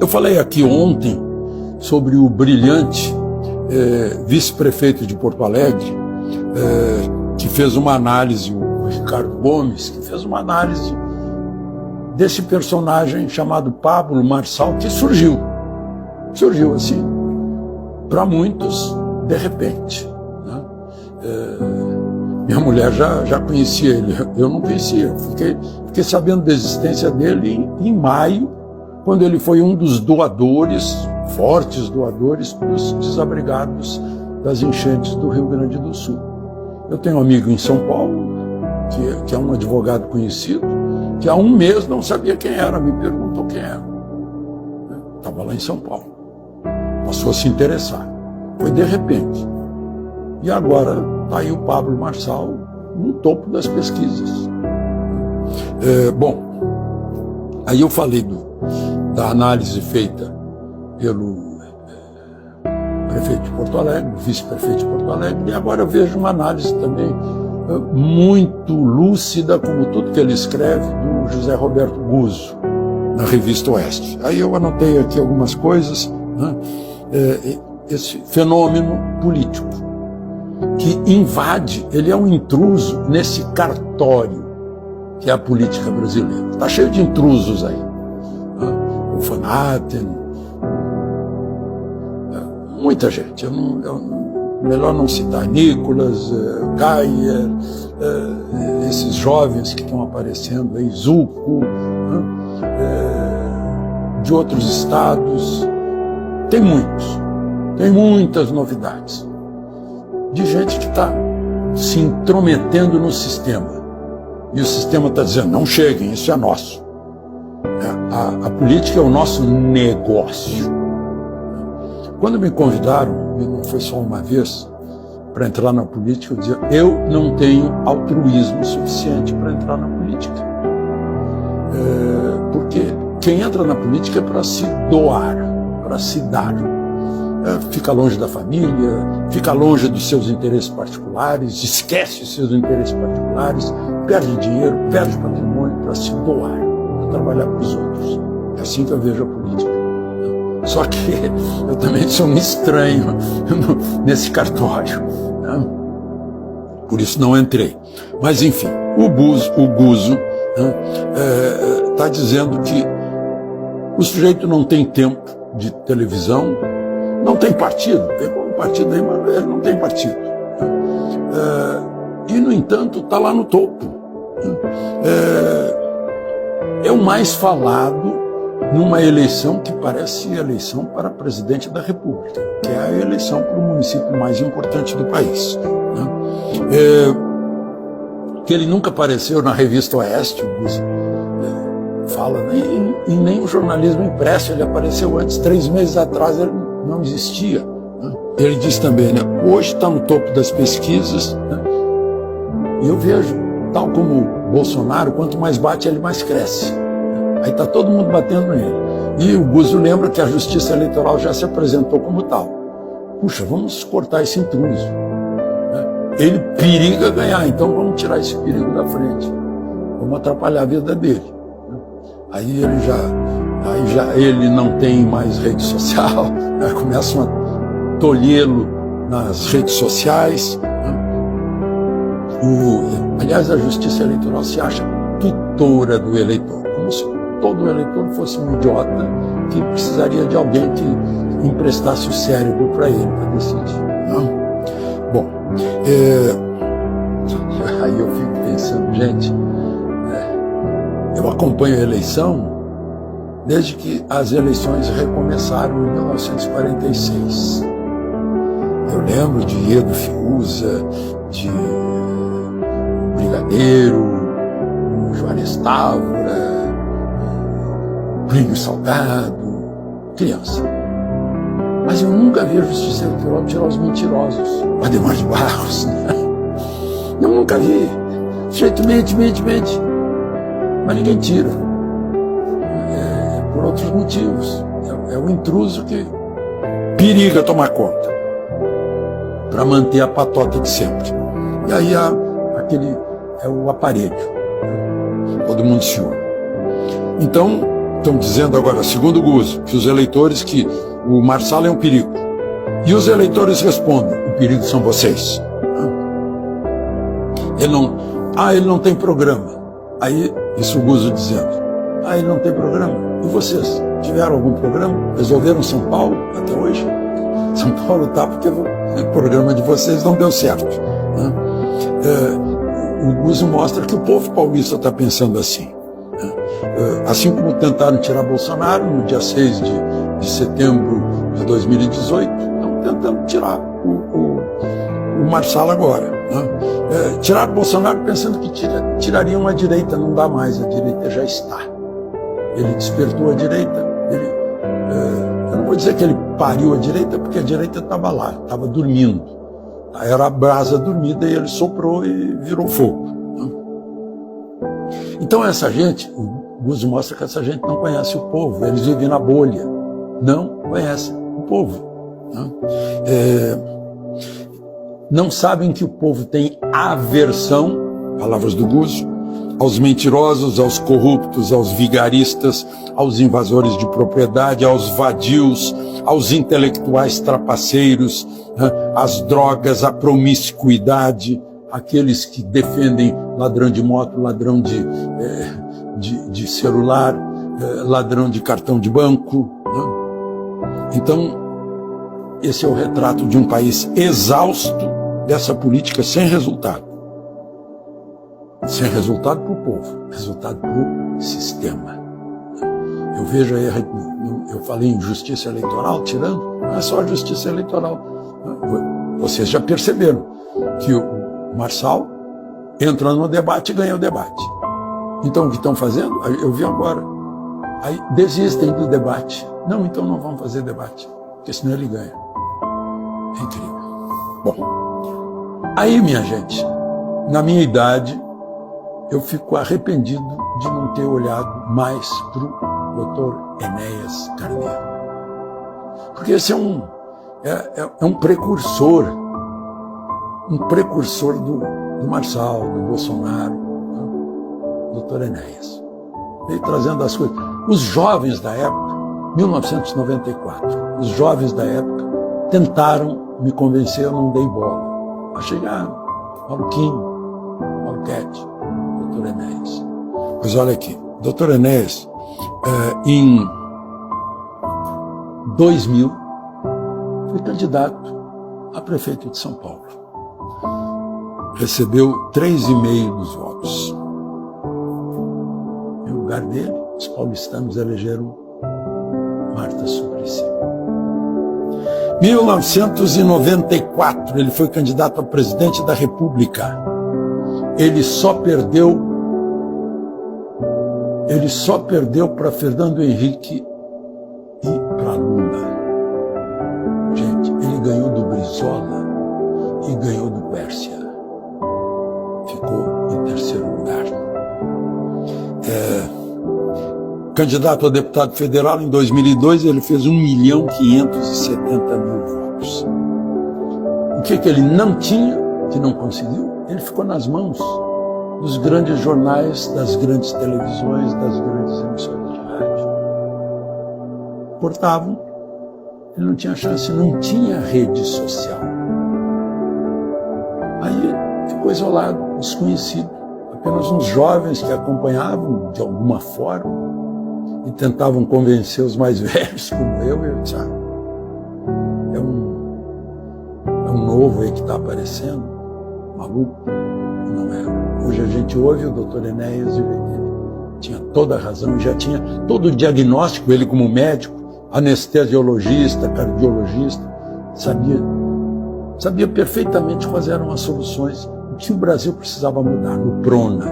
Eu falei aqui ontem sobre o brilhante vice-prefeito de Porto Alegre, que fez uma análise, o Ricardo Gomes, que fez uma análise desse personagem chamado Pablo Marçal, que surgiu assim, para muitos, de repente, né? Minha mulher já conhecia ele, eu não conhecia, fiquei sabendo da existência dele em maio, quando ele foi um dos doadores, fortes doadores, para os desabrigados das enchentes do Rio Grande do Sul. Eu tenho um amigo em São Paulo, que é um advogado conhecido, que há um mês não sabia quem era, me perguntou quem era. Estava lá em São Paulo. Passou a se interessar. Foi de repente. E agora está aí o Pablo Marçal no topo das pesquisas. Bom, aí eu falei da análise feita pelo prefeito de Porto Alegre, vice-prefeito de Porto Alegre, e agora eu vejo uma análise também muito lúcida, como tudo que ele escreve, do José Roberto Guzzo, na revista Oeste. Aí eu anotei aqui algumas coisas, né? Esse fenômeno político que invade, ele é um intruso nesse cartório que é a política brasileira. Está cheio de intrusos aí. O Fanaten, muita gente. Melhor não citar Nicolas, Geyer, esses jovens que estão aparecendo aí, Zucco, de outros estados. Tem muitas novidades. De gente que está se intrometendo no sistema. E o sistema está dizendo, não cheguem, isso é nosso. A política é o nosso negócio. Quando me convidaram, e não foi só uma vez, para entrar na política, eu dizia, eu não tenho altruísmo suficiente para entrar na política. Porque quem entra na política é para se doar, para se dar. Fica longe da família, fica longe dos seus interesses particulares, esquece os seus interesses particulares, perde dinheiro, perde patrimônio para se doar, para trabalhar para os outros. É assim que eu vejo a política. Só que eu também sou um estranho nesse cartório. Né? Por isso não entrei. Mas, enfim, o Guzzo está dizendo que o sujeito não tem tempo de televisão, não tem partido, pegou um partido aí, mas ele não tem partido. E, no entanto, está lá no topo. É o mais falado numa eleição que parece eleição para presidente da República, que é a eleição para o município mais importante do país. Que ele nunca apareceu na revista Oeste, fala, e nem o jornalismo impresso, ele apareceu antes, 3 meses atrás ele não existia. Ele diz também, hoje está no topo das pesquisas, e eu vejo, tal como o Bolsonaro, quanto mais bate, ele mais cresce. Aí está todo mundo batendo nele. E o Guzzo lembra que a Justiça Eleitoral já se apresentou como tal. Puxa, vamos cortar esse intruso. Ele periga ganhar, então vamos tirar esse perigo da frente. Vamos atrapalhar a vida dele. Aí ele não tem mais rede social, começam a tolhê-lo nas redes sociais. Aliás, a Justiça Eleitoral se acha tutora do eleitor, como se todo eleitor fosse um idiota que precisaria de alguém que emprestasse o cérebro para ele, para decidir. Não? Bom, aí eu fico pensando, gente, eu acompanho a eleição desde que as eleições recomeçaram em 1946. Eu lembro de Edo Fiuza, de Brigadeiro, Juarez Távora, Plínio Salgado, criança. Mas eu nunca vi a Justiça Eleitoral tirar os mentirosos. O Adhemar de Barros, né? Eu nunca vi. O sujeito mente. Mas ninguém tira. Por outros motivos. É o intruso que periga tomar conta para manter a patota de sempre. E aí é o aparelho. Todo mundo se une. Então, Estão dizendo agora, segundo o Guzzo, que os eleitores, que o Marçal é um perigo. E os eleitores respondem, o perigo são vocês. Ele não tem programa. Aí, isso o Guzzo dizendo, ele não tem programa. E vocês, tiveram algum programa? Resolveram São Paulo até hoje? São Paulo tá porque o programa de vocês não deu certo. O Guzzo mostra que o povo paulista está pensando assim. Assim como tentaram tirar Bolsonaro no dia 6 de setembro de 2018, estão tentando tirar o Marçal agora. Tiraram Bolsonaro pensando que tirariam a direita, não dá mais, a direita já está. Ele despertou a direita, eu não vou dizer que ele pariu a direita, porque a direita estava lá, estava dormindo. Era a brasa dormida e ele soprou e virou fogo. Então essa gente, o Guzzo mostra que essa gente não conhece o povo, eles vivem na bolha, não conhecem o povo. Não sabem que o povo tem aversão, palavras do Guzzo, aos mentirosos, aos corruptos, aos vigaristas, aos invasores de propriedade, aos vadios, aos intelectuais trapaceiros, às drogas, à promiscuidade, aqueles que defendem ladrão de moto, ladrão de celular, ladrão de cartão de banco. Então, esse é o retrato de um país exausto dessa política sem resultado. Sem resultado para o povo, resultado para o sistema. Eu vejo aí, eu falei em justiça eleitoral, tirando, não é só a justiça eleitoral. Vocês já perceberam que o Marçal entra no debate e ganha o debate. Então o que estão fazendo? Eu vi agora. Aí desistem do debate. Não, então não vamos fazer debate, porque senão ele ganha. É incrível. Bom, aí minha gente, na minha idade, eu fico arrependido de não ter olhado mais para o Dr. Enéas Carneiro. Porque esse é um precursor do Marçal, do Bolsonaro, Dr. Enéas. Veio trazendo as coisas. Os jovens da época, 1994, os jovens da época tentaram me convencer, eu não dei bola. Achei, maluquinho, maluquete, Dr. Enéas. Pois olha aqui, Dr. Enéas, em 2000, foi candidato a prefeito de São Paulo. Recebeu 3,5% dos votos. Em lugar dele, os paulistanos elegeram Marta Suplicy. 1994, ele foi candidato a presidente da República. Ele só perdeu para Fernando Henrique e para Lula. Gente, ele ganhou do Brizola e ganhou do Quércia. Ficou em terceiro lugar. Candidato a deputado federal em 2002, ele fez 1.570.000 votos. O que ele não tinha, que não conseguiu? Ele ficou nas mãos dos grandes jornais, das grandes televisões, das grandes emissoras de rádio. Portavam, ele não tinha chance, não tinha rede social. Aí ficou isolado, desconhecido. Apenas uns jovens que acompanhavam de alguma forma e tentavam convencer os mais velhos, como eu disse, é um novo aí que está aparecendo, maluco, não era. Hoje a gente ouve o Dr. Enéas e ele tinha toda a razão, já tinha todo o diagnóstico, ele como médico, anestesiologista, cardiologista, sabia perfeitamente quais eram as soluções, o que o Brasil precisava mudar, o PRONA,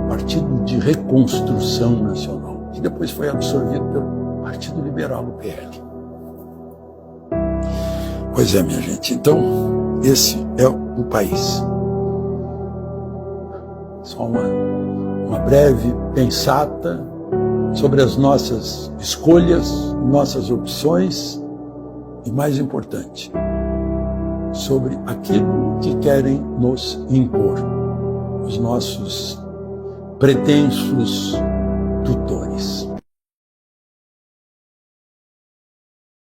Partido de Reconstrução Nacional, que depois foi absorvido pelo Partido Liberal, o PL. Pois é, minha gente, então, esse é o país. Só uma breve pensata sobre as nossas escolhas, nossas opções e, mais importante, sobre aquilo que querem nos impor, os nossos pretensos tutores.